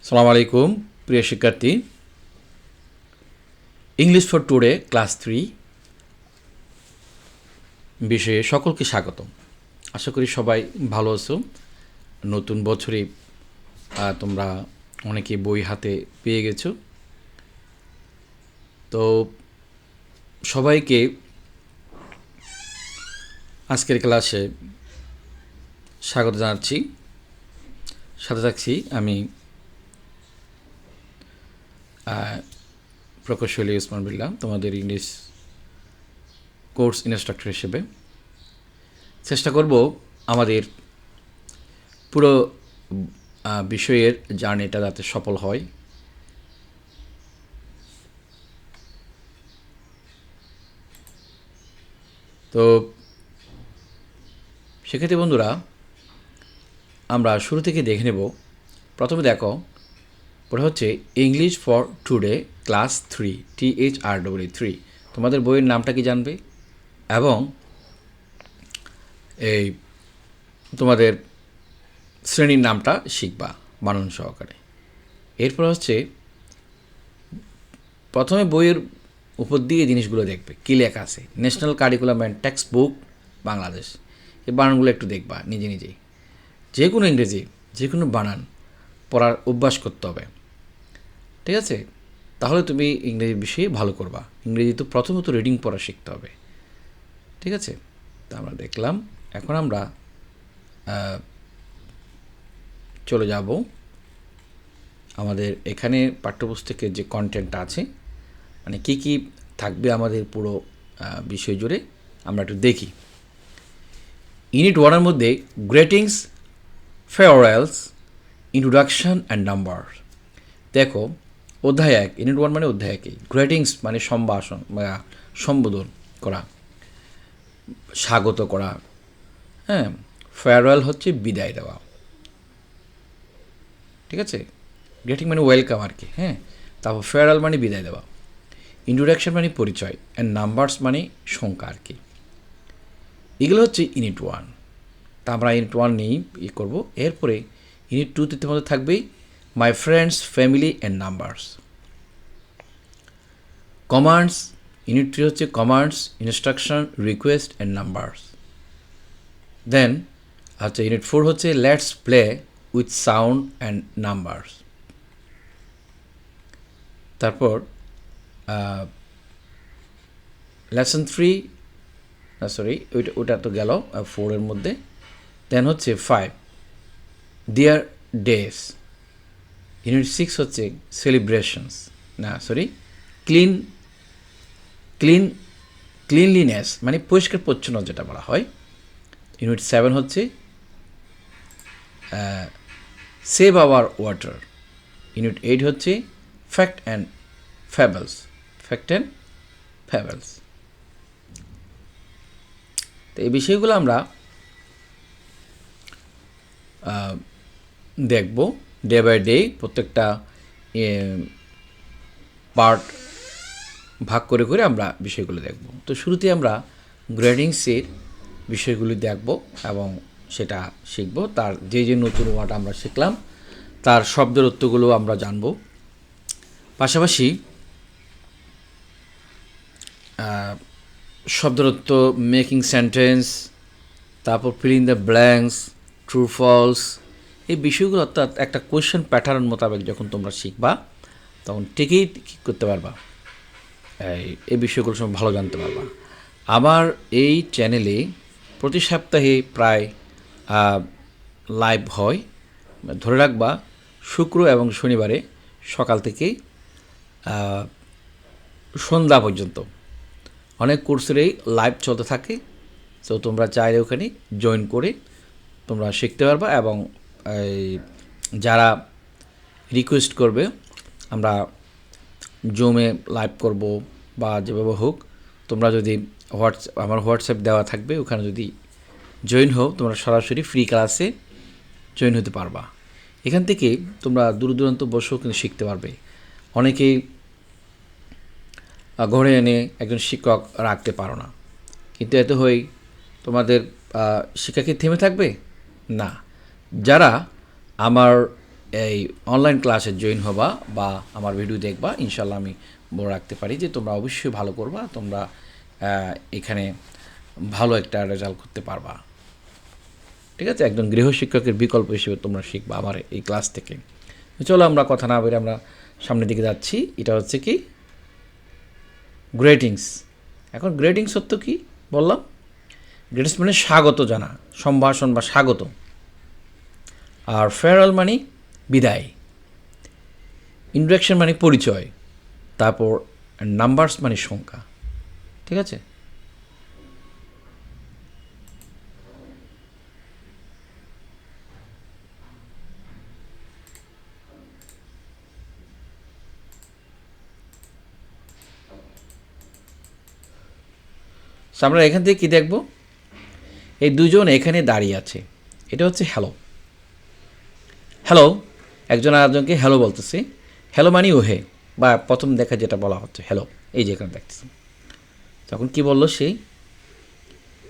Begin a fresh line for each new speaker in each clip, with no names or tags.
সালামু আলাইকুম প্রিয় শিক্ষার্থী, ইংলিশ ফর টুডে ক্লাস 3 বিষয়ে সকলকে স্বাগতম। আশা করি সবাই ভালো আছো। নতুন বছরে তোমরা অনেকে বই হাতে পেয়ে গেছো। তো সবাইকে আজকের ক্লাসে স্বাগত জানাচ্ছি। সাথে থাকছি আমি প্রকৌশলী ওসমান বিল্লাহ, তোমাদের ইংলিশ কোর্স ইনস্ট্রাক্টর হিসেবে। চেষ্টা করব আমাদের পুরো বিষয়ের জার্নিটা যাতে সফল হয়। তো সেক্ষেত্রে বন্ধুরা, আমরা শুরু থেকে দেখে নেব। প্রথমে দেখো, পরে হচ্ছে English for today class 3, THREE। তোমাদের বইয়ের নামটা কি জানবে এবং এই তোমাদের শ্রেণীর নামটা শিখবা বানান সহকারে। এরপর হচ্ছে প্রথমে বইয়ের উপর দিয়ে জিনিসগুলো দেখবে কী লেখা আছে। National curriculum and text book Bangladesh, এই বানানগুলো একটু দেখবা নিজে নিজেই। যে কোনো ইংরেজি যে কোনো বানান পড়ার অভ্যাস করতে হবে, ঠিক আছে? তাহলে তুমি ইংরেজি বিষয়ে ভালো করবা। ইংরেজি তো প্রথমত রিডিং পড়া শিখতে হবে, ঠিক আছে? তা আমরা দেখলাম। এখন আমরা চলে যাব আমাদের এখানে পাঠ্যপুস্তকের যে কন্টেন্টটা আছে, মানে কী কী থাকবে আমাদের পুরো বিষয় জুড়ে আমরা একটু দেখি। ইউনিট 1-এর মধ্যে greetings, farewells, introduction and number. দেখো, অধ্যায় 1, ইউনিট 1 মানে অধ্যায় 1। গ্রেটিংস মানে সম্ভাষণ বা সম্বোধন করা, স্বাগত করা, হ্যাঁ। ফেয়ারওয়েল হচ্ছে বিদায় দেওয়া, ঠিক আছে? গ্রেটিং মানে ওয়েলকাম আর কি, হ্যাঁ। তারপর ফেয়ারওয়েল মানে বিদায় দেওয়া, ইন্ট্রোডাকশন মানে পরিচয়, অ্যান্ড নাম্বারস মানে সংখ্যা আর কি। এগুলো হচ্ছে ইউনিট 1। তা আমরা ইউনিট 1 নিয়েই করবো। এরপরে ইউনিট 2-তে তোমাদের থাকবেই my friends, family and numbers. Commands, unit 3 হচ্ছে commands, instruction, request and numbers. Then আচ্ছা, ইউনিট 4 হচ্ছে let's play with sound and numbers. তারপর লেসন 3, ওটা তো গেল 4-এর মধ্যে। দেন হচ্ছে 5 দেয়ার ডেজ। ইউনিট 6 হচ্ছে সেলিব্রেশনস, ক্লিনলিনেস মানে পরিষ্কার পরিচ্ছন্ন যেটা বলা হয়। ইউনিট 7 হচ্ছে সেভ আওয়ার ওয়াটার। ইউনিট 8 হচ্ছে ফ্যাক্ট অ্যান্ড ফ্যাবলস। তো এই বিষয়গুলো আমরা দেখব ডে বাই ডে, প্রত্যেকটা পার্ট ভাগ করে করে আমরা বিষয়গুলো দেখব। তো শুরুতে আমরা গ্রেডিংসের বিষয়গুলি দেখব এবং সেটা শিখব। তার যে নতুন ওয়ার্ড আমরা শিখলাম তার শব্দের অর্থগুলো আমরা জানব। পাশাপাশি শব্দের অর্থ, মেকিং সেন্টেন্স, তারপর filling the blanks, true false, এই বিষয়গুলো অর্থাৎ একটা কোয়েশ্চেন প্যাটার্ন মোতাবেক যখন তোমরা শিখবা তখন ঠিকই ঠিক করতে পারবা, এই বিষয়গুলো সব ভালো জানতে পারবা। আমার এই চ্যানেলে প্রতি সপ্তাহে প্রায় লাইভ হয়, ধরে রাখবা শুক্র এবং শনিবারে সকাল থেকে সন্ধ্যা পর্যন্ত অনেক কোর্সেরই লাইভ চলতে থাকে। তো তোমরা চাইলে ওখানে জয়েন করে তোমরা শিখতে পারবা এবং যারা রিকোয়েস্ট করবে আমরা জুমে লাইভ করব বা যেভাবে হোক, তোমরা যদি আমার হোয়াটসঅ্যাপ দেওয়া থাকবে, ওখানে যদি জয়েন হও তোমরা সরাসরি ফ্রি ক্লাসে জয়েন হতে পারবা। এখান থেকে তোমরা দূর দূরান্ত বসেও কিন্তু শিখতে পারবে। অনেকেই ঘরে এনে একজন শিক্ষক রাখতে পারো না, কিন্তু এতে হয়ে তোমাদের শিক্ষা কি থেমে থাকবে? না। যারা আমার এই অনলাইন ক্লাসে জয়েন হবা বা আমার ভিডিও দেখবা, ইনশাল্লাহ আমি বলে রাখতে পারি যে তোমরা অবশ্যই ভালো করবা, তোমরা এখানে ভালো একটা রেজাল্ট করতে পারবা। ঠিক আছে, একজন গৃহশিক্ষকের বিকল্প হিসেবে তোমরা শিখবা আমার এই ক্লাস থেকে। চলো আমরা কথা না বেরে আমরা সামনের দিকে যাচ্ছি। এটা হচ্ছে কি গ্রেটিংস। এখন গ্রেটিংস অর্থ কি বললাম? গ্রেটিংস মানে স্বাগত জানা, সম্ভাষণ বা স্বাগত। আর ফেয়ারওয়েল মানে বিদায়, ইন্ট্রোডাকশন মানে পরিচয়, তারপর নাম্বারস মানে সংখ্যা। ঠিক আছে, আমরা এখান থেকে কী দেখব? এই দুজন এখানে দাঁড়িয়ে আছে, এটা হচ্ছে হ্যালো। হ্যালো, একজন আরেকজনকে হ্যালো বলতেছে। হ্যালো মানে ওহে, বা প্রথম দেখা যেটা বলা হচ্ছে হ্যালো, এই যে এখানে দেখতেছি। তখন কি বলল সেই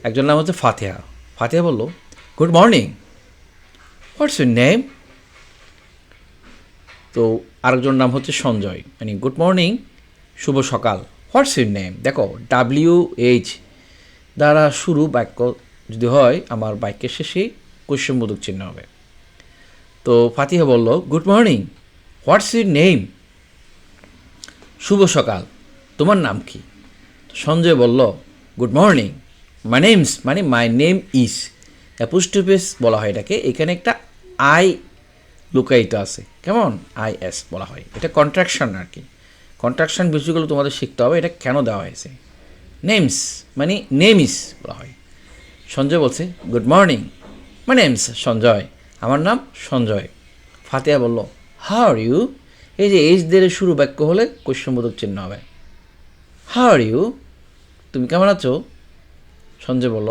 একজন নাম হচ্ছে ফাতেহা। ফাতেহা বলল good morning, what's your name? তো আরেকজন নাম হচ্ছে সঞ্জয়, মানে গুড মর্নিং, শুভ সকাল, হোয়াটস ইউর নেম। দেখো WH দ্বারা শুরু বাক্য যদি হয়, আমার বাক্যের শেষে কোয়েশ্চনবোধক চিহ্ন হবে। তো ফাতিহা বলল good morning, what's your name? শুভ সকাল, তোমার নাম কি? সঞ্জয় বলল গুড মর্নিং, মাই নেমস মানে মাই নেম ইজ, অ্যাপোস্ট্রোফি বলা হয় এটাকে। এখানে একটা আই লুকায়িত আছে, কেমন IS বলা হয়, এটা কন্ট্রাকশন আর কি। কন্ট্রাকশন বিষয়গুলো তোমাদের শিখতে হবে, এটা কেন দেওয়া হয়েছে। নেমস মানে নেম ইজ বলা হয়। সঞ্জয় বলছে good morning, my name's Sanjay, আমার নাম সঞ্জয়। ফাতেহা বলল হাউ আর ইউ? এই যে এইচ দের শুরু বাক্য হলে কোয়েশ্চনবোধক চিহ্ন হবে। হাউ আর ইউ, তুমি কেমন আছো? সঞ্জয় বলল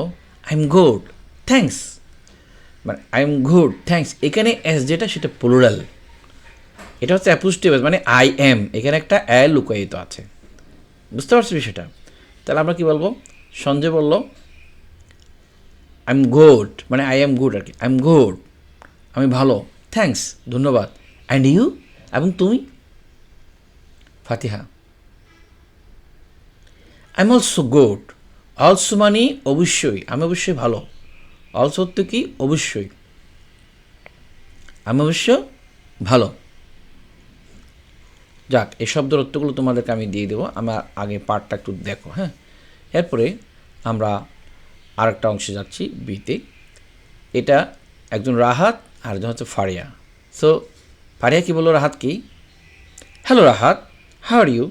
আই এম গুড থ্যাঙ্কস, মানে আই এম গুড থ্যাঙ্কস। এখানে এস যেটা সেটা প্লুরাল, এটা হচ্ছে অ্যাপোস্ট্রোফি মানে আই এম, এখানে একটা অ্যাল লুকায়িত আছে। বুঝতে পারছি বিষয়টা? তাহলে আমরা কি বলবো? সঞ্জয় বলল আই এম গুড, মানে আই এম গুড আর কি, আই এম গুড, আমি ভালো, থ্যাঙ্কস ধন্যবাদ, অ্যান্ড ইউ, এবং তুমি? Fatiha I am also good. Also মানে অবশ্যই, আমি অবশ্যই ভালো। অলসো তো কি অবশ্যই, আমি অবশ্য ভালো। যাক, এই শব্দের অর্থগুলো তোমাদেরকে আমি দিয়ে দেবো, আমার আগে পার্টটা একটু দেখো। হ্যাঁ, এরপরে আমরা আরেকটা অংশে যাচ্ছি, বিতে। এটা একজন রাহাত আর একজন হচ্ছে ফারিয়া। সো ফারিয়া কি বললো রাহাত কি? Hello Rahat, how are you?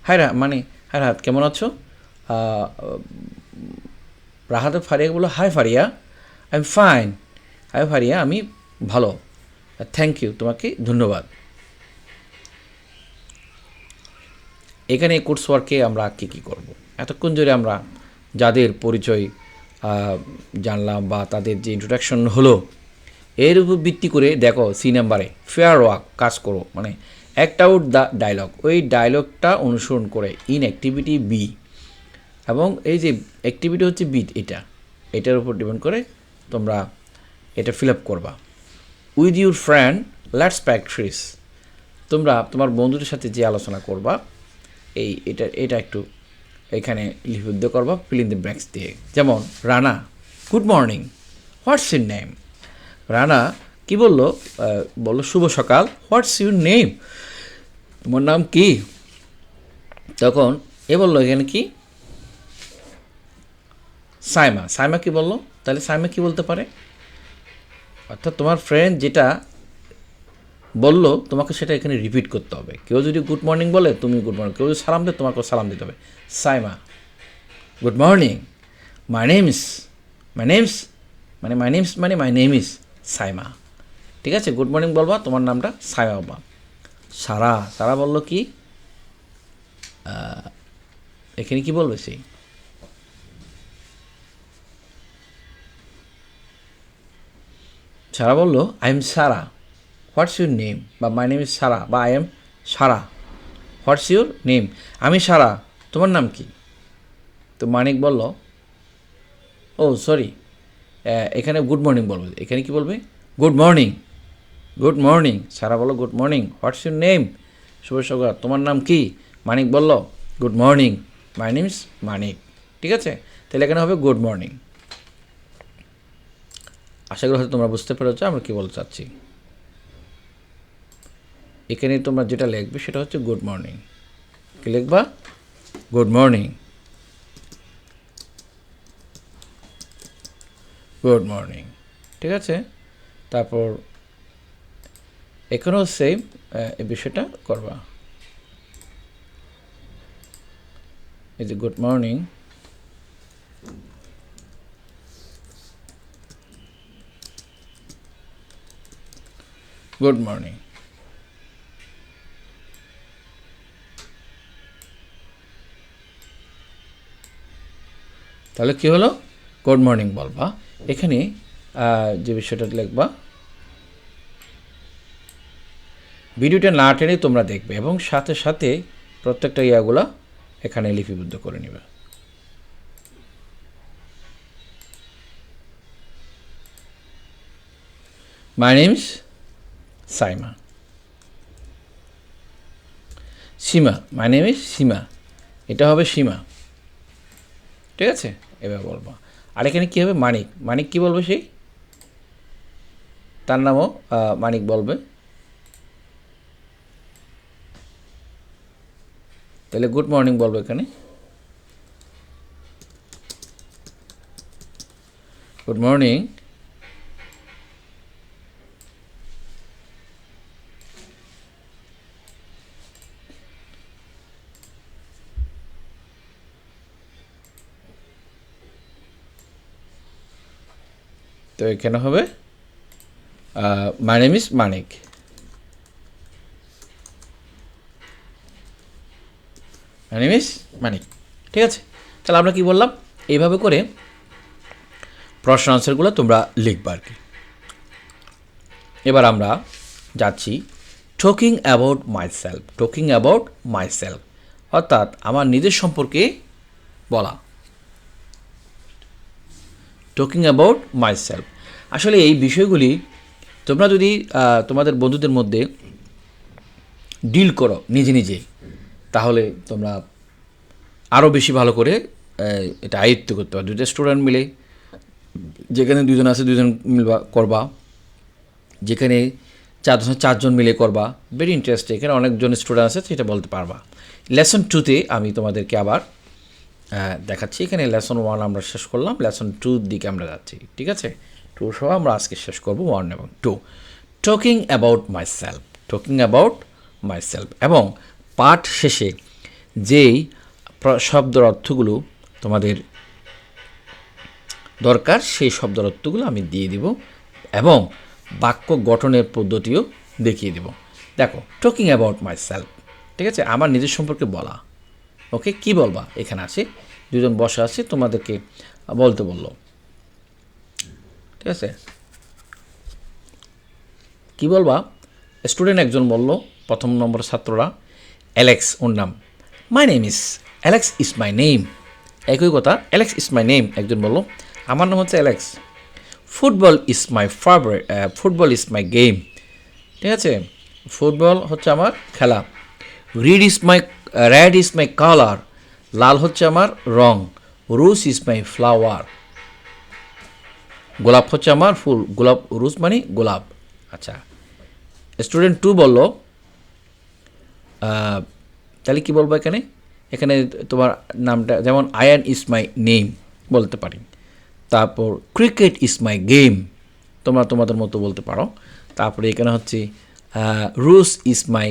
Hi মানে হাই রাহাত, কেমন আছো? রাহাত ফারিয়াকে বললো hi Faria, I am fine. Hi Faria, আমি ভালো, থ্যাংক ইউ, তোমাকে ধন্যবাদ। এখানে কোর্স ওয়ার্কে আমরা কী করব? এতক্ষণ ধরে আমরা যাদের পরিচয় জানলাম বা তাদের যে ইন্ট্রোডাকশন হলো, এর উপর ভিত্তি করে দেখো C নাম্বারে ফেয়ার ওয়ার্ক, কাজ করো, মানে অ্যাক্ট আউট দ্য ডায়লগ, ওই ডায়লগটা অনুসরণ করে ইন অ্যাক্টিভিটি বি। এবং এই যে অ্যাক্টিভিটি হচ্ছে বি, এটার উপর ডিপেন্ড করে তোমরা এটা ফিল আপ করবা। With your friend let's practice, তোমরা তোমার বন্ধুদের সাথে যে আলোচনা করবা, এটা একটু এখানে লিপিবদ্ধ করবা ফিল ইন দ্য ব্ল্যাঙ্কস দিয়ে। যেমন Rana good morning, what's your name? Rana কি বললো? বললো শুভ সকাল, হোয়াটস ইউর নেম? তোমার নাম কি? তখন এ বললো এখানে কি সাইমা। সাইমা কি বললো? তাহলে সাইমা কি বলতে পারে? অর্থাৎ তোমার ফ্রেন্ড যেটা বললো তোমাকে সেটা এখানে রিপিট করতে হবে। কেউ যদি গুড মর্নিং বলে তুমি গুড মর্নিং, কেউ যদি সালাম দেয় তোমাকে সালাম দিতে হবে। Saima good morning, my name's, my name's মানে মাই নেমস মানে মাই নেম ইজ সাইমা। ঠিক আছে, গুড মর্নিং বলবা, তোমার নামটা সাইমা বাবা। সারা, সারা বললো কি? এখানে কি বলবে সেই? সারা বললো I am Sara, what's your name? বা মাই নেম ইজ সারা, বা I am Sara, what's your name? আমি সারা, তোমার নাম কি? তো মানিক বলল ও সরি, এখানে গুড মর্নিং বলবে। এখানে কি বলবে? Good morning, good morning, Sara বলো good morning. What's your name? শুভ সকাল, তোমার নাম কি? মানিক বলল good morning, my name is Manik. ঠিক আছে, তাহলে এখানে হবে গুড মর্নিং। আশা করি হয়তো তোমরা বুঝতে পেরেছো আমরা কী বলতে চাচ্ছি। এখানে তোমরা যেটা লিখবে সেটা হচ্ছে গুড মর্নিং। কি লিখবা? Good morning, good morning. ঠিক আছে, তারপর এখানেও সেম এই বিষয়টা করবা। এই যে গুড মর্নিং, গুড মর্নিং। তাহলে কী হলো? গুড মর্নিং বলবা। এখানে যে বিষয়টা লিখবা, ভিডিওটা না টেনে তোমরা দেখবে এবং সাথে সাথে প্রত্যেকটা ইয়াগুলো এখানে লিপিবদ্ধ করে নেবে। My name's Saima. Seema, my name is Seema, এটা হবে সীমা। ঠিক আছে, এবার বলবো। আর এখানে কী হবে? মানিক। মানিক কী বলবে? সেই তার নামও মানিক বলবে। তাহলে গুড মর্নিং বলবো এখানে, গুড মর্নিং। তো এখানে হবে my name is Manik. My name is Manik. ঠিক আছে, তাহলে আমরা কি বললাম? এইভাবে করে প্রশ্ন আনসারগুলো তোমরা লিখবা আর কি। এবার আমরা যাচ্ছি talking about my self. Talking about my self অর্থাৎ আমার নিজের সম্পর্কে বলা। টকিং অ্যাবাউট মাই সেলফ, আসলে এই বিষয়গুলি তোমরা যদি তোমাদের বন্ধুদের মধ্যে ডিল করো নিজে নিজে, তাহলে তোমরা আরও বেশি ভালো করে এটা আয়ত্ত করতে পারো। দুটো স্টুডেন্ট মিলে, যেখানে দুজন আছে দুজন মিলবা করবা, যেখানে চারজন মিলে করবা, ভেরি ইন্টারেস্টিং। এখানে অনেকজন স্টুডেন্ট আছে, সেটা বলতে পারবা। লেসন 2-তে আমি তোমাদেরকে আবার দেখাচ্ছি। এখানে লেসন 1 আমরা শেষ করলাম, লেসন 2-র দিকে আমরা যাচ্ছি। ঠিক আছে, 2 সহ আমরা আজকে শেষ করবো 1 এবং 2। Talking about my self, talking about my self. এবং পাঠ শেষে যেই শব্দের অর্থগুলো তোমাদের দরকার সেই শব্দের অর্থগুলো আমি দিয়ে দিব এবং বাক্য গঠনের পদ্ধতিও দেখিয়ে দেব। দেখো, টকিং অ্যাবাউট মাই সেলফ, ঠিক আছে, আমার নিজের সম্পর্কে বলা। ওকে, কি বলবা? এখানে আছে দুজন বসা আছে, তোমাদেরকে বলতে বললো। ঠিক আছে, কি বলবা? স্টুডেন্ট একজন বলল, প্রথম নম্বর ছাত্ররা, অ্যালেক্স ওর নাম। মাই name is Alex is my name. একই কথা, অ্যালেক্স ইজ মাই নেম। একজন বলল, আমার নাম হচ্ছে Alex. Football is my favourite, football is my game. ঠিক আছে, ফুটবল হচ্ছে আমার খেলা। রেড ইজ মাই কালার, লাল হচ্ছে আমার রং। রোজ ইজ মাই ফ্লাওয়ার, গোলাপ হচ্ছে আমার ফুল। গোলাপ, রোজ মানে গোলাপ। আচ্ছা, স্টুডেন্ট 2 বলল, তাহলে কী বলবো এখানে? এখানে তোমার নামটা, যেমন আয়ান ইজ মাই নেম বলতে পারি। তারপর ক্রিকেট ইজ মাই গেম, তোমরা তোমাদের মতো বলতে পারো। তারপরে এখানে হচ্ছে rose is my,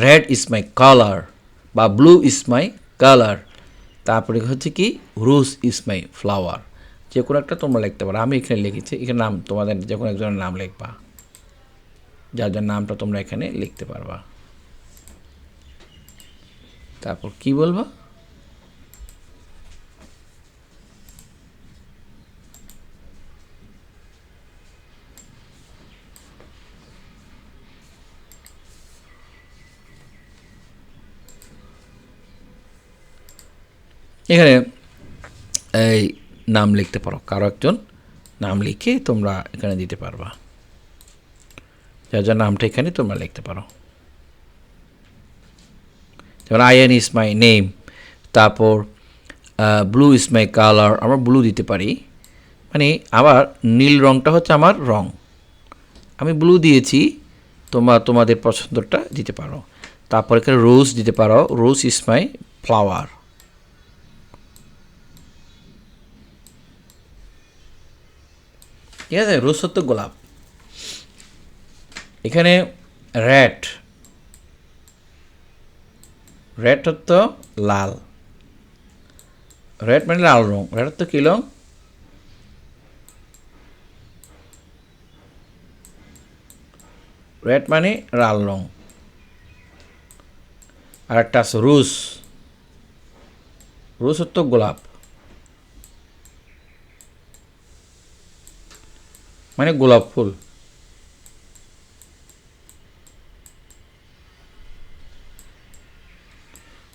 red is my colour বা ব্লু ইজ মাই কালার। তারপরে হচ্ছে কি, রোজ ইজ মাই ফ্লাওয়ার। যে কোনো একটা তোমরা লিখতে পারো। আমি এখানে লিখেছি, এখানে নাম তোমাদের যে কোনো একজনের নাম লিখবা, যার যার নামটা তোমরা এখানে লিখতে পারবা। তারপর কি বলবা? এখানে এই নাম লিখতে পারো, কারো একজন নাম লিখে তোমরা এখানে দিতে পারবা। যার যার নামটা এখানে তোমরা লিখতে পারো। যেমন আয়ান ইজ মাই নেম, তারপর ব্লু ইজ মাই কালার, আমরা ব্লু দিতে পারি, মানে আবার নীল রঙটা হচ্ছে আমার রং, আমি ব্লু দিয়েছি, তোমাদের পছন্দটা দিতে পারো। তারপর এখানে রোজ দিতে পারো, রোজ ইজ মাই ফ্লাওয়ার। ঠিক আছে, রোজ হচ্ছে গোলাপ। এখানে রেড, রেড হচ্ছে লাল, রেড মানে লাল রং, রেড হচ্ছে কী রং? রেড মানে লাল রং। আর একটা আছে রোজ, রোজ হচ্ছে গোলাপ, মানে গোলাপ ফুল।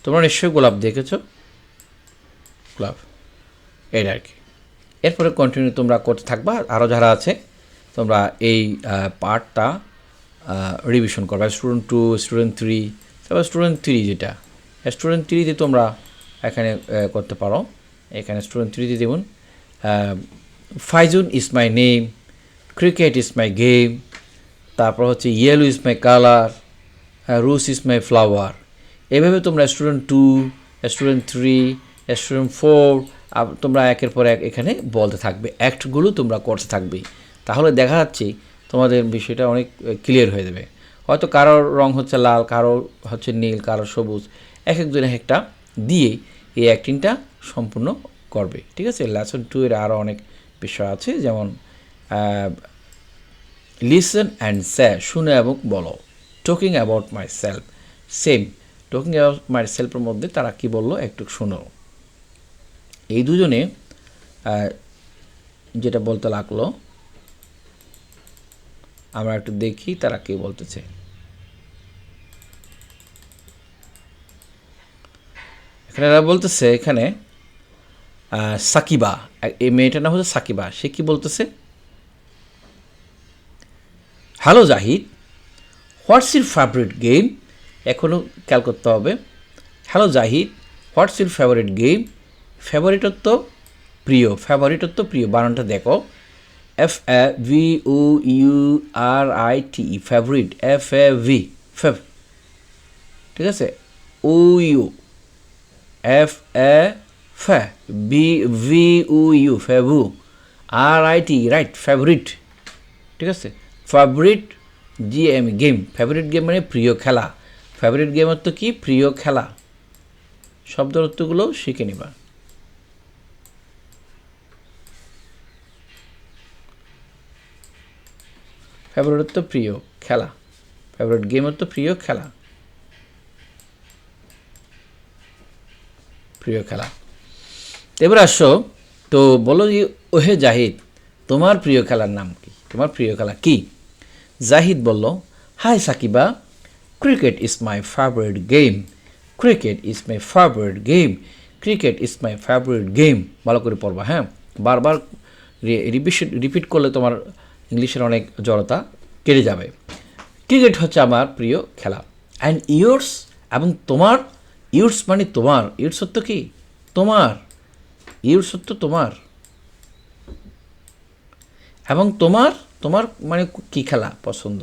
তোমরা নিশ্চয়ই গোলাপ দেখেছো, গোলাপ, এটা আর কি। এরপরে কন্টিনিউ তোমরা করতে থাকবা, আরও যারা আছে তোমরা এই পার্টটা রিভিশন করবা। স্টুডেন্ট 2, স্টুডেন্ট 3, তারপর স্টুডেন্ট 3 যেটা, স্টুডেন্ট 3তে তোমরা এখানে করতে পারো। এখানে স্টুডেন্ট 3তে দেখুন, Faizun is my name, cricket is my game, তারপর হচ্ছে yellow is my colour, rose is my flower. এভাবে তোমরা স্টুডেন্ট 2, স্টুডেন্ট 3, স্টুডেন্ট 4 তোমরা একের পর এক এখানে বলতে থাকবে, অ্যাক্টগুলো তোমরা করতে থাকবে। তাহলে দেখা যাচ্ছে তোমাদের বিষয়টা অনেক ক্লিয়ার হয়ে যাবে। হয়তো কারোর রং হচ্ছে লাল, কারোর হচ্ছে নীল, কারোর সবুজ, এক একজন এক একটা দিয়ে এই অ্যাক্টিংটা সম্পূর্ণ করবে। ঠিক আছে, লেসন 2 এর আরও অনেক বিষয় আছে, যেমন লিসেন অ্যান্ড সে, শুনে এবং বলো। Talking about myself, same talking about my সেলফের মধ্যে তারা কি বললো একটু শোনো। এই দুজনে যেটা বলতে লাগলো, আমরা একটু দেখি তারা কি বলতেছে। এখানে এরা বলতেছে, এখানে সাকিবা, এই মেয়েটার নাম হচ্ছে সাকিবা, সে কি বলতেছে, hello Zahid, what's your favourite game. এখনও খেয়াল করতে হবে, hello Zahid, what's your favourite game. ফেভারিটর তো প্রিয়, ফেভারিটর তো প্রিয়, বানানটা দেখো, FAVOURIT, ফেভারিট, FAV, ফেভ, ঠিক আছে, OU, FAVOU, ফেভু, RIT, right, favourite. ঠিক আছে, ফেভারিট গেম, ফেভারিট গেম মানে প্রিয় খেলা, ফেভারিট গেম অর্থ কি, প্রিয় খেলা। শব্দের অর্থগুলো শিখে নিবা। ফেভারিট অর্থ প্রিয় খেলা, ফেভারিট গেম অর্থ প্রিয় খেলা, প্রিয় খেলা। এবার আসো, তো বলো যে ওহে জাহিদ, তোমার প্রিয় খেলার নাম কি, তোমার প্রিয় খেলা কি? জাহিদ বলল, hi Sakiba, cricket is my favourite game, cricket is my favourite game, cricket is my favourite game. ভালো করে পড়বা, হ্যাঁ, বারবার রিপিট করলে তোমার ইংলিশের অনেক জড়তা কেটে যাবে। ক্রিকেট হচ্ছে আমার প্রিয় খেলা। অ্যান্ড ইয়োর্স, এবং তোমার, ইয়োর্স মানে তোমার, ইয়োর্স সত্য কি, তোমার, ইয়োর্স সত্য তোমার, এবং তোমার, তোমার মানে কি খেলা পছন্দ।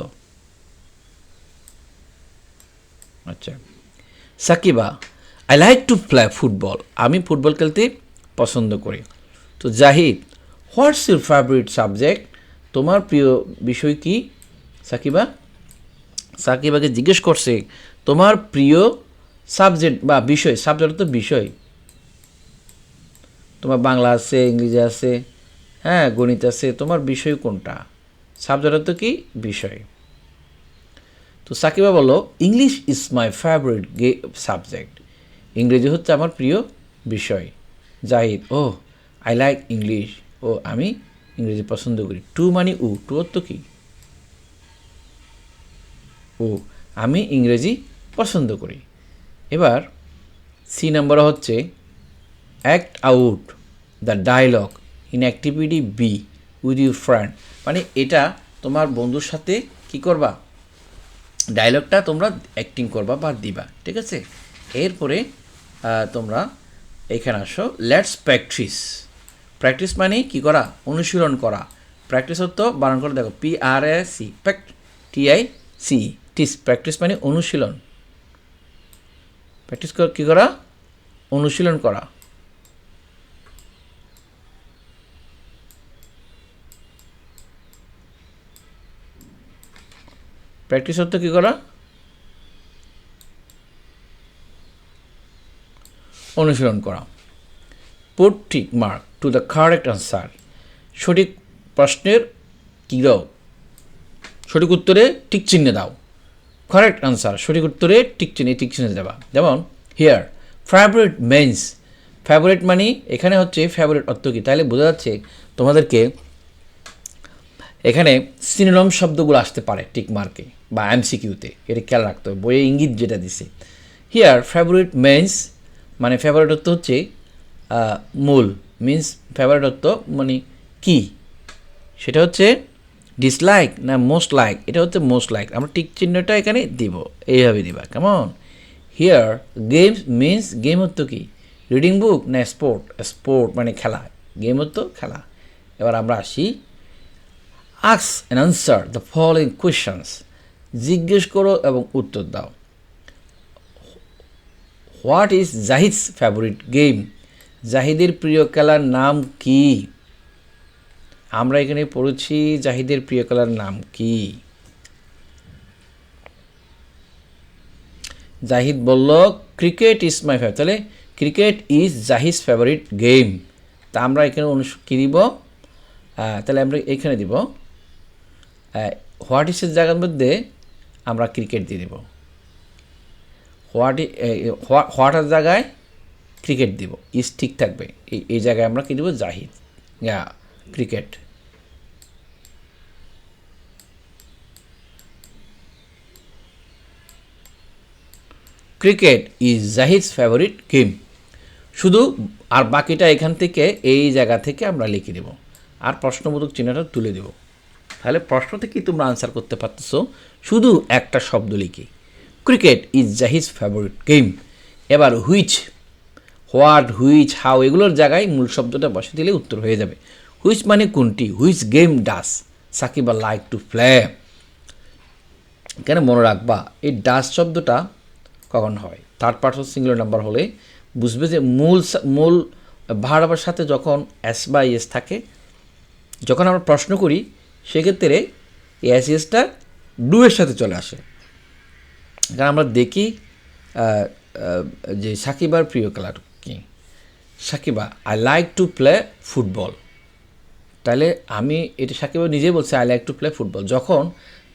আচ্ছা, Sakiba, I like to play football, আমি ফুটবল খেলতে পছন্দ করি। তো Zahid, what's your favourite subject, তোমার প্রিয় বিষয় কি? সাকিবা, সাকিবাকে জিজ্ঞেস করছে তোমার প্রিয় সাবজেক্ট বা বিষয়, সাবজেক্ট তো বিষয়, তোমার বাংলা আছে, ইংরেজি আছে, হ্যাঁ, গণিত আছে, তোমার বিষয় কোনটা? সাবজেক্ট তো কি, বিষয়। তো সাকিবা বলল, English is my favourite subject, ইংরেজি হচ্ছে আমার প্রিয় বিষয়। জাহিদ, ও আই লাইক ইংলিশ, ও আমি ইংরেজি পছন্দ করি। টু মানে উ, টু অর্থ কি, ও আমি ইংরেজি পছন্দ করি। এবার সি নাম্বার হচ্ছে act out the dialogue in activity B with your friend, মানে এটা তোমার বন্ধুর সাথে কি করবা, ডায়লগটা তোমরা অ্যাক্টিং করবা বা দিবা, ঠিক আছে? এরপরে তোমরা এখানে আসো, লেটস প্র্যাকটিস। প্র্যাকটিস মানে কী করা? অনুশীলন করা। প্র্যাকটিস হতো বানান করে দেখো, PRAC, TIC, টিস। প্র্যাকটিস মানে অনুশীলন। প্র্যাকটিস কী করা? অনুশীলন করা। প্র্যাকটিস হতো কী করা? অনুশীলন করা। Put tick mark to the correct answer. সঠিক প্রশ্নের কী দাও? সঠিক উত্তরে টিক চিহ্ন দাও। কারেক্ট আনসার, সঠিক উত্তরে টিক চিহ্ন দেবা। যেমন হিয়ার ফেভারিট মেন্স। ফেভারিট মানে এখানে হচ্ছে ফেভারিট অর্থ কী? তাহলে বোঝা যাচ্ছে তোমাদেরকে এখানে সিনোনিম শব্দগুলো আসতে পারে টিক মার্কে বা MCQতে, এটা খেয়াল রাখতে হবে। বইয়ে ইঙ্গিত যেটা দিছে, হিয়ার ফেভারিট মেন্স মানে ফেভারিট অর্থ হচ্ছে মূল, মিন্স ফেভারিট অর্থ মানে কি, সেটা হচ্ছে ডিসলাইক না মোস্ট লাইক, এটা হচ্ছে মোস্ট লাইক। আমরা টিক চিহ্নটা এখানে দিব, এইভাবে দিবা, কেমন? হিয়ার গেমস মিন্স, গেম হতো কি? রিডিং বুক না স্পোর্ট? স্পোর্ট মানে খেলা, গেম হতো খেলা। এবার আমরা আসি, ask and answer the following questions. জিজ্ঞেস করো এবং উত্তর দাও। What is Zahid's favourite game? জাহিদের প্রিয় খেলার নাম কি? আমরা এখানে পড়েছি জাহিদের প্রিয় খেলার নাম কি? জাহিদ বলল ক্রিকেট ইজ মাই ফেভারিট। তাহলে cricket is Zahid's favourite game. তা আমরা এখানে কী দিব? তাহলে আমরা এখানে দিব হোয়াট ইসের জায়গার মধ্যে আমরা ক্রিকেট দিয়ে দেব। হোয়াটার জায়গায় ক্রিকেট দিব, ইজ ঠিক থাকবে। এই জায়গায় আমরা কী দেবো? Zahid, cricket. Cricket is Zahid's favourite game. শুধু, আর বাকিটা এখান থেকে এই জায়গা থেকে আমরা লিখে দেব, আর প্রশ্নবোধক চিহ্নটা তুলে দেব। তাহলে প্রশ্ন থেকেই তোমরা আনসার করতে পারতেছো শুধু একটা শব্দ লিখে, cricket is Zahid's favourite game. এবার হুইচ, হোয়াট, হুইচ, হাউ এগুলোর জায়গায় মূল শব্দটা বসে দিলে উত্তর হয়ে যাবে। হুইচ মানে কোনটি? Which game does Sakiba like to play. কেন মনে রাখবা এই ডাস শব্দটা কখন হয়? থার্ড পারসন সিঙ্গুলার নাম্বার হলে বুঝবে যে মূল ভার্বের সাথে যখন এস বা এস থাকে, যখন আমরা প্রশ্ন করি সেক্ষেত্রে এস এসটা ডু এর সাথে চলে আসে। কারণ আমরা দেখি যে সাকিবার প্রিয় খেলার কি? Sakiba I like to play football. তাহলে আমি এটা সাকিবা নিজেই বলছে I like to play football. যখন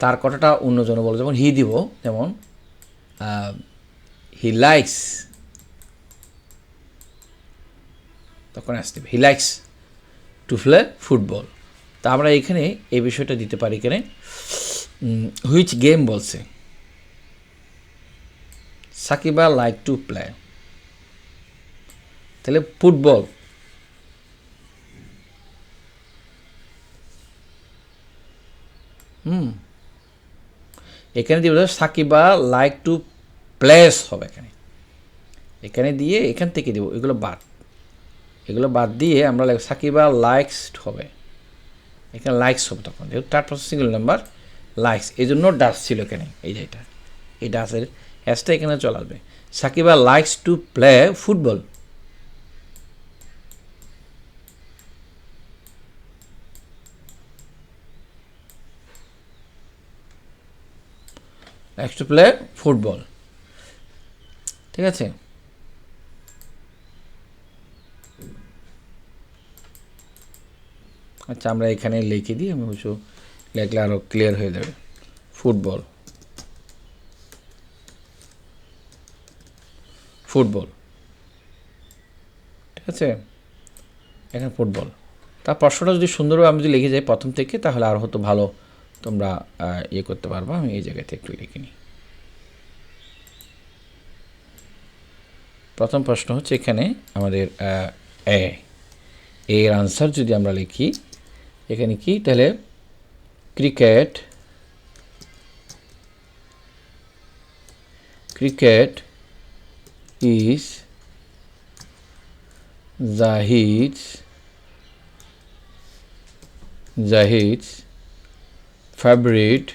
তার কথাটা অন্যজন বলে, যখন হি দিব, যেমন হি লাইকস, তখন আসতে he likes to play football. তা আমরা এখানে এই বিষয়টা দিতে পারি। এখানে হুইচ গেম বলছে, সাকিবা লাইক টু প্লে, তাহলে ফুটবল। এখানে দিয়ে সাকিবা লাইক টু প্লেস হবে, এখানে দিয়ে এখান থেকে দেবো, এগুলো বাদ দিয়ে আমরা সাকিবা লাইকস হবে, এখানে লাইকস হবে। তখন যেহেতু third person singular number likes, এই জন্য ডাস ছিল এখানে, এই যে এটা, এই ডাসের হ্যাশটা এখানে চলে আসবে। Sakiba likes to play football. Likes to play football, ঠিক আছে? আচ্ছা, আমরা এখানে লিখে দিই, আমি অবশ্য লেখলে আরও ক্লিয়ার হয়ে যাবে। ফুটবল, ফুটবল, ঠিক আছে? এখানে ফুটবল। তার প্রশ্নটা যদি সুন্দরভাবে আমি যদি লিখে যাই প্রথম থেকে, তাহলে আর হয়তো ভালো তোমরা ইয়ে করতে পারবা। আমি এই জায়গাতে একটু লিখে নিই। প্রথম প্রশ্ন হচ্ছে এখানে আমাদের এর আনসার যদি আমরা লিখি এখানে কি, তাহলে ক্রিকেট ক্রিকেট ইজ জাহিদ's ফেভারিট।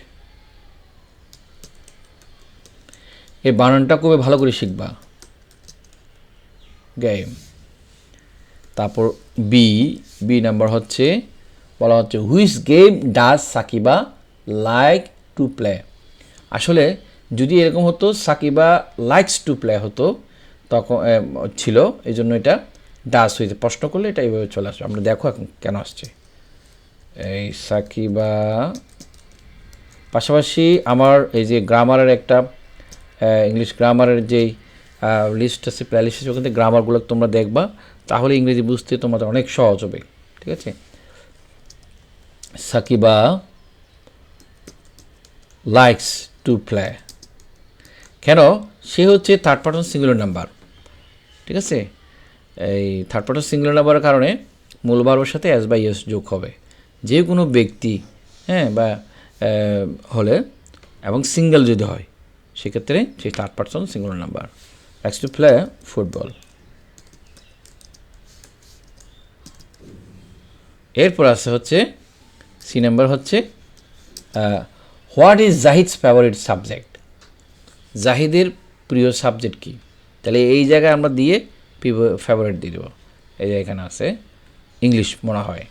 এই বানানটা খুবই ভালো করে শিখবা। গেম। তারপর বি নাম্বার হচ্ছে বলা হচ্ছে which game does Sakiba like to play. আসলে যদি এরকম হতো সাকিবা লাইকস টু প্লে হতো তখন ছিল, এই জন্য এটা ডাস হইতে প্রশ্ন করলে এটা এইভাবে চলে আসবে। আমরা দেখো এখন কেন আসছে। এই সাকিবা পাশাপাশি আমার এই যে গ্রামারের একটা ইংলিশ গ্রামারের যেই লিস্ট আছে, প্লে লিস্ট আছে, ওখান থেকে গ্রামারগুলো তোমরা দেখবা, তাহলে ইংরেজি বুঝতে তোমাদের অনেক সহজ হবে। ঠিক আছে, সাকিবা লাইকস টু প্লে। কেন? সে হচ্ছে থার্ড পারসন সিঙ্গুলার নাম্বার। ঠিক আছে, এই থার্ড পারসন সিঙ্গুলার নাম্বারের কারণে মূল ভার্বের সাথে এস বা ইএস যোগ হবে। যে কোনো ব্যক্তি বা হলে এবং সিঙ্গেল যদি হয় সেক্ষেত্রে সেই third person singular number. Likes to play football. এরপর আছে হচ্ছে সি নাম্বার হচ্ছে হোয়াট ইজ জাহিদ's ফেভারিট সাবজেক্ট। জাহিদের প্রিয় সাবজেক্ট কি? তাহলে এই জায়গায় আমরা দিয়ে ফেভারিট দিয়ে দেবো। এই যে এখানে আছে ইংলিশ মনে হয়।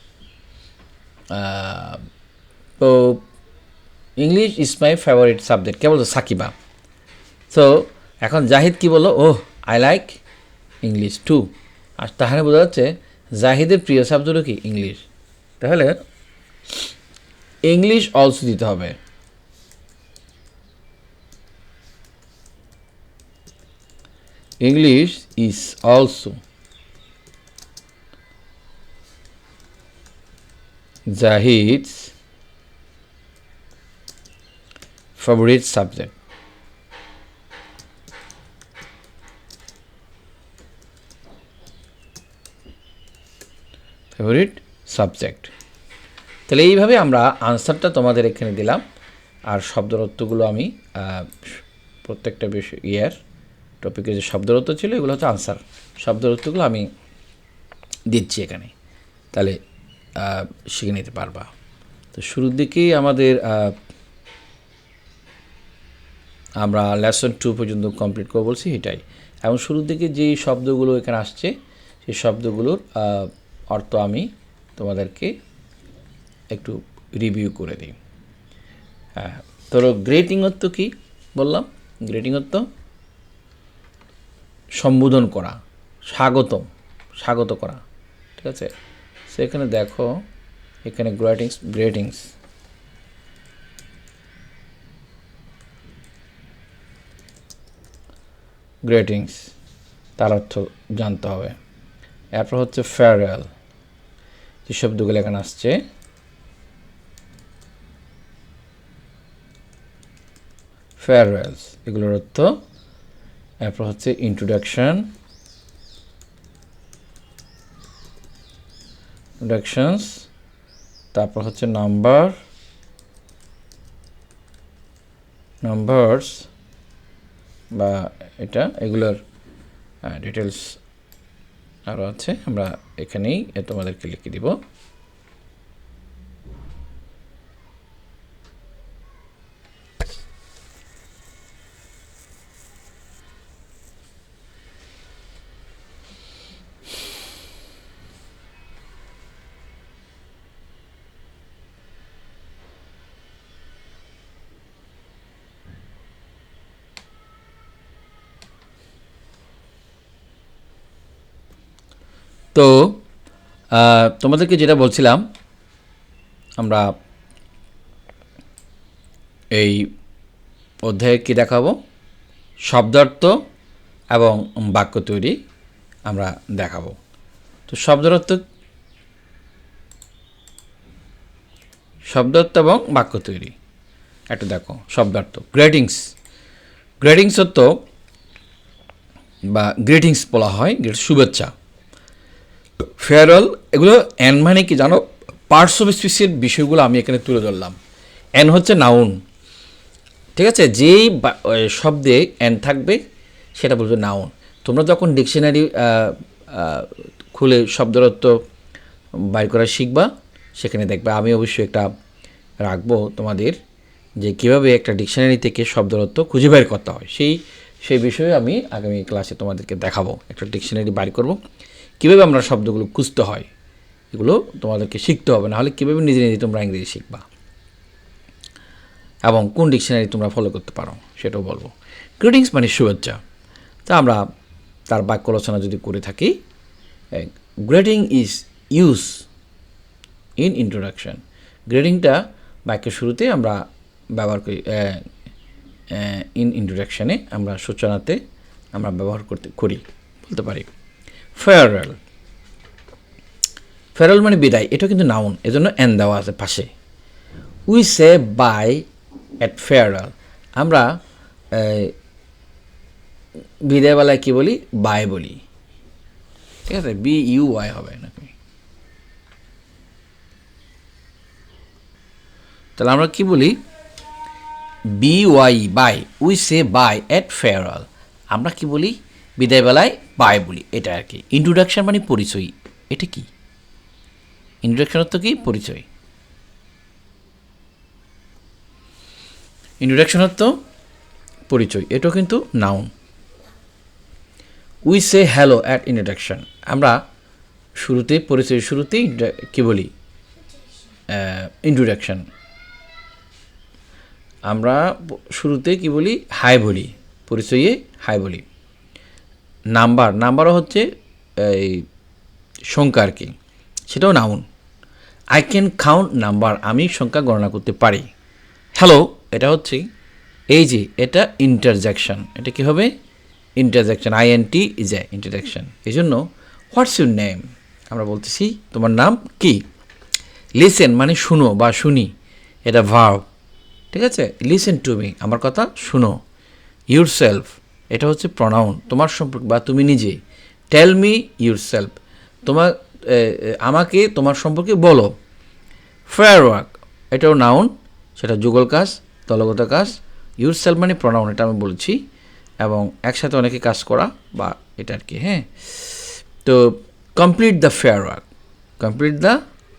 তো English is my favourite subject কে বলতো? সাকিবা। সো এখন জাহিদ কি বললো? Oh I like English too. আর তাহলে বোঝা যাচ্ছে জাহিদের প্রিয় সাবজেক্টও কি? ইংলিশ। তাহলে ইংলিশ অলসো দিতে হবে। English is also Zahid's favorite subject. Favourite subject. তাহলে এইভাবে আমরা আনসারটা তোমাদের এখানে দিলাম। আর শব্দের অর্থগুলো আমি প্রত্যেকটা বিষয় টপিকের যে শব্দের অর্থ ছিল এগুলো হচ্ছে আনসার। শব্দের অর্থগুলো আমি দিচ্ছি এখানে, তাহলে শিখে নিতে পারবা। তো শুরুর দিকেই আমরা লেসন 2 পর্যন্ত কমপ্লিট করে বলছি এটাই। এবং শুরুর দিকে যেই শব্দগুলো এখানে আসছে সেই শব্দগুলোর অর্থ আমি তোমাদেরকে একটু রিভিউ করে দিই। তোর গ্রেটিং অর্থ কি বললাম? গ্রেটিং অর্থ সম্বোধন করা, স্বাগত করা। ঠিক আছে, সেখানে দেখো এখানে গ্রেটিংস তার অর্থ জানতে হবে। এরপর হচ্ছে ফেয়ারওয়েল, যে শব্দগুলো এখানে আসছে। ফেয়ারওয়েলস এগুলোর অর্থ। এরপর হচ্ছে ইন্ট্রোডাকশনস, তারপর হচ্ছে নাম্বারস বা এগুলোর ডিটেলস আরও আছে, আমরা এখানেই তোমাদেরকে লিখে দিব। তো তোমাদেরকে যেটা বলছিলাম, আমরা এই অধ্যায়ে কী দেখাবো? শব্দার্থ এবং বাক্য তৈরি আমরা দেখাবো। তো শব্দার্থ এবং বাক্য তৈরি একটা দেখো। শব্দার্থ গ্রেটিংস অর্থ বা গ্রিটিংস বলা হয়, শুভেচ্ছা। ফেয়ারওয়েল এগুলো এন মানে কি জানো? পার্টস অফ স্পিচের বিষয়গুলো আমি এখানে তুলে ধরলাম। এন হচ্ছে নাউন, ঠিক আছে, যেই শব্দে এন থাকবে সেটা বলবে নাউন। তোমরা যখন ডিকশনারি খুলে শব্দের অর্থ বাইর করা শিখবা, সেখানে দেখবে আমি অবশ্যই একটা রাখবো তোমাদের, যে কীভাবে একটা ডিকশনারি থেকে শব্দের অর্থ খুঁজে বের করতে হয়, সেই বিষয়ে আমি আগামী ক্লাসে তোমাদেরকে দেখাবো। একটা ডিকশনারি বাইর করব, কীভাবে আমরা শব্দগুলো খুঁজতে হয়, এগুলো তোমাদেরকে শিখতে হবে, নাহলে কীভাবে নিজে নিজে তোমরা ইংরেজি শিখবা এবং কোন ডিকশনারি তোমরা ফলো করতে পারো সেটাও বলবো। গ্রিটিংস মানে শুভেচ্ছা। তা আমরা তার বাক্য রচনা যদি করে থাকি, greeting is use in introduction. গ্রিটিংটা বাক্যের শুরুতে আমরা ব্যবহার করি, ইন ইন্ট্রোডাকশানে আমরা সূচনাতে আমরা ব্যবহার বলতে পারি। ফেয়ারওয়েল, ফেয়ারওয়েল মানে বিদায়, এটা কিন্তু নাউন, এজন্য এন দেওয়া আছে পাশে। We say bye at farewell, আমরা বিদায়বেলায় কী বলি, বাই বলি, ঠিক আছে, BUY হবে নাকি। তাহলে আমরা কি বলি, BY, bye. We say bye at farewell, আমরা কি বলি, বিদায়বেলায় বাই বলি, এটা আর কি। ইন্ট্রোডাকশন মানে পরিচয়, এটা কি ইন্ট্রোডাকশন অর্থ কি, পরিচয়। ইন্ট্রোডাকশন অর্থ পরিচয়, এটাও কিন্তু noun. We say hello at introduction, আমরা শুরুতে পরিচয় শুরুতেই কী বলি, ইন্ট্রোডাকশন। আমরা শুরুতে কি বলি, হাই বলি, পরিচয়ে হাই বলি। নাম্বারও হচ্ছে এই সংখ্যা আর কি, সেটাও noun. I can count number, আমি সংখ্যা গণনা করতে পারি। হ্যালো, এটা হচ্ছে এই যে এটা ইন্টারজেকশন, এটা কি হবে, interjection, INT is a interjection. এই জন্য হোয়াটস ইউর নেম, আমরা বলতেছি তোমার নাম কি। লিসেন মানে শুনো বা শুনি, এটা ভার্ব, ঠিক আছে। লিসেন টু মি, আমার কথা শুনো। ইউর সেলফ, এটা হচ্ছে প্রনাউন, তোমার সম্পর্কে বা তুমি নিজে। টেল মি ইউর সেলফ, আমাকে তোমার সম্পর্কে বলো। ফেয়ার ওয়ার্ক, এটাও নাউন, সেটা যুগল কাজ, দলগত কাজ। ইউর সেলফ মানে প্রনাউন, এটা আমি বলছি, এবং একসাথে অনেকে কাজ করা বা এটা আর কি, হ্যাঁ। তো complete the fair work, complete the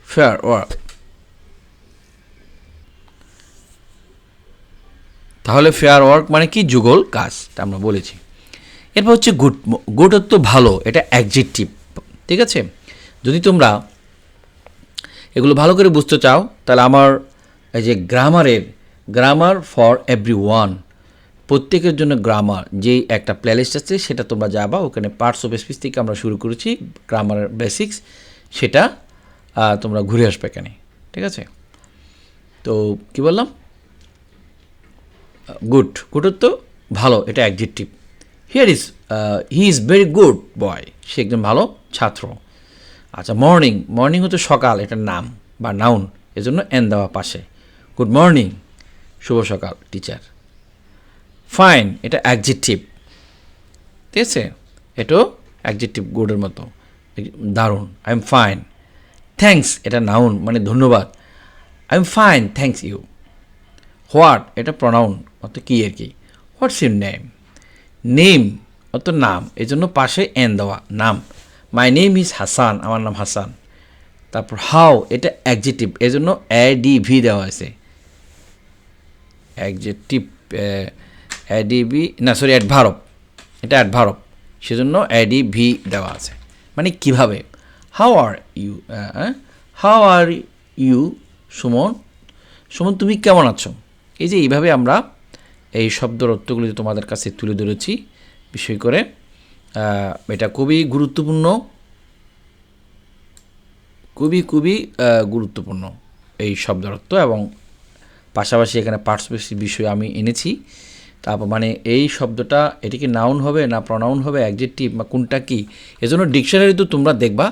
fair work. তাহলে ফেয়ার ওয়ার্ক মানে কি, যুগল কাজ, তা আমরা বলেছি। এরপর হচ্ছে গুড, গুড অর্থ ভালো, এটা অ্যাডজেক্টিভ, ঠিক আছে। যদি তোমরা এগুলো ভালো করে বুঝতে চাও, তাহলে আমার এই যে গ্রামার ফর এভরিওয়ান, প্রত্যেকের জন্য গ্রামার, যে একটা প্লেলিস্ট আছে সেটা তোমরা যাবা, ওখানে পার্টস অফ স্পিচ থেকে আমরা শুরু করেছি, গ্রামারের বেসিক্স, সেটা তোমরা ঘুরে আসবে এখানে, ঠিক আছে। তো কি বললাম, গুড, গুড তো ভালো, এটা adjective. He is very good boy, সে একজন ভালো ছাত্র। আচ্ছা, মর্নিং হচ্ছে সকাল, এটা নাম বা নাউন, এজন্য এন দেওয়া পাশে। গুড মর্নিং, শুভ সকাল টিচার। ফাইন, এটা অ্যাডজেক্টিভ, ঠিক আছে, এটাও অ্যাডজেক্টিভ, গুডের মতো, দারুণ। I am fine. থ্যাঙ্কস, এটা নাউন মানে ধন্যবাদ। I am fine, thanks you. What, এটা প্রনাউন, অত কি আর কি। হোয়াটস ইউর নেম, নেম অত নাম, এই জন্য পাশে এন দেওয়া, নাম। মাই নেম ইজ হাসান, আমার নাম হাসান। তারপর হাউ, এটা অ্যাডজেক্টিভ, এই জন্য ADV দেওয়া আছে, অ্যাডজেক্টিভ, অ্যাডভার্ব, এটা অ্যাডভার্ব, সেজন্য ADV দেওয়া আছে, মানে কিভাবে। How are you Suman, Suman তুমি কেমন আছো। এই যে এইভাবে আমরা এই শব্দের অর্থগুলি তোমাদের কাছে তুলে ধরেছি বিষয় করে। এটা খুবই গুরুত্বপূর্ণ, খুবই গুরুত্বপূর্ণ এই শব্দের অর্থ, এবং পাশাপাশি এখানে পার্টস বিষয় আমি এনেছি। তারপর মানে এই শব্দটা এটা কি নাউন হবে না প্রনাউন হবে, অ্যাডজেক্টিভ বা কোনটা কি, এজন্য ডিকশনারি তো তোমরা দেখবা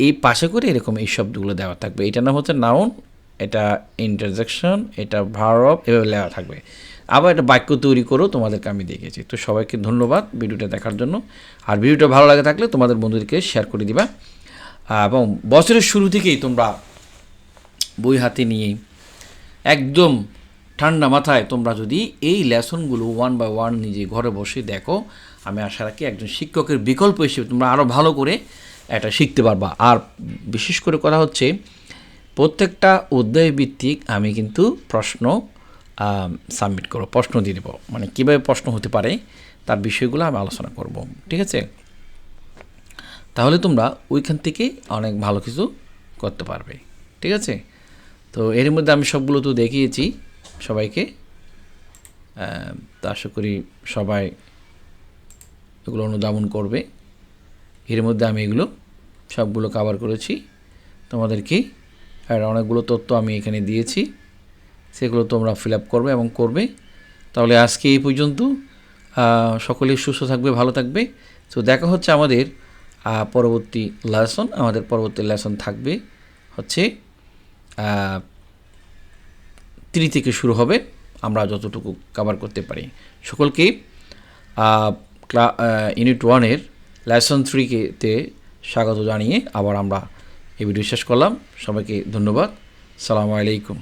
এই পাশে করে এরকম এই শব্দগুলো দেওয়া থাকবে। এটার নাম হচ্ছে নাউন, এটা ইন্টারজেকশন, এটা ভার্ব, এভাবে লেখা থাকবে। আবার এটা বাক্য তৈরি করেও তোমাদেরকে আমি দেখেছি। তো সবাইকে ধন্যবাদ ভিডিওটা দেখার জন্য। আর ভিডিওটা ভালো লাগে থাকলে তোমাদের বন্ধুদেরকে শেয়ার করে দিবা, এবং বছরের শুরু থেকেই তোমরা বই হাতে নিয়ে একদম ঠান্ডা মাথায় তোমরা যদি এই লেসনগুলো 1 বাই 1 নিজে ঘরে বসে দেখো, আমি আশা রাখি একজন শিক্ষকের বিকল্প হিসেবে তোমরা আরও ভালো করে এটা শিখতে পারবা। আর বিশেষ করে কথা হচ্ছে, প্রত্যেকটা অধ্যায় ভিত্তিক আমি কিন্তু প্রশ্ন সাবমিট করব, প্রশ্ন দিয়ে দেবো, মানে কীভাবে প্রশ্ন হতে পারে তার বিষয়গুলো আমি আলোচনা করব, ঠিক আছে? তাহলে তোমরা ওইখান থেকে অনেক ভালো কিছু করতে পারবে, ঠিক আছে? তো এর মধ্যে আমি সবগুলো তো দেখিয়েছি সবাইকে, তো আশা করি সবাই এগুলো অনুধাবন করবে। এর মধ্যে আমি এগুলো সবগুলো কভার করেছি তোমাদেরকে, আর অনেকগুলো তথ্য আমি এখানে দিয়েছি, সেগুলো তোমরা ফিল আপ করবে এবং করবে। তাহলে আজকে এই পর্যন্ত, সকলেই সুস্থ থাকবে, ভালো থাকবে। তো দেখা হচ্ছে আমাদের পরবর্তী লেসন। আমাদের পরবর্তী লেসন থাকবে হচ্ছে 3 থেকে শুরু হবে, আমরা যতটুকু কভার করতে পারি। সকলকে ইউনিট 1-এর লেসন 3-তে স্বাগত জানিয়ে আবার আমরা এই ভিডিও শেষ করলাম। সবাইকে ধন্যবাদ। সালামু আলাইকুম।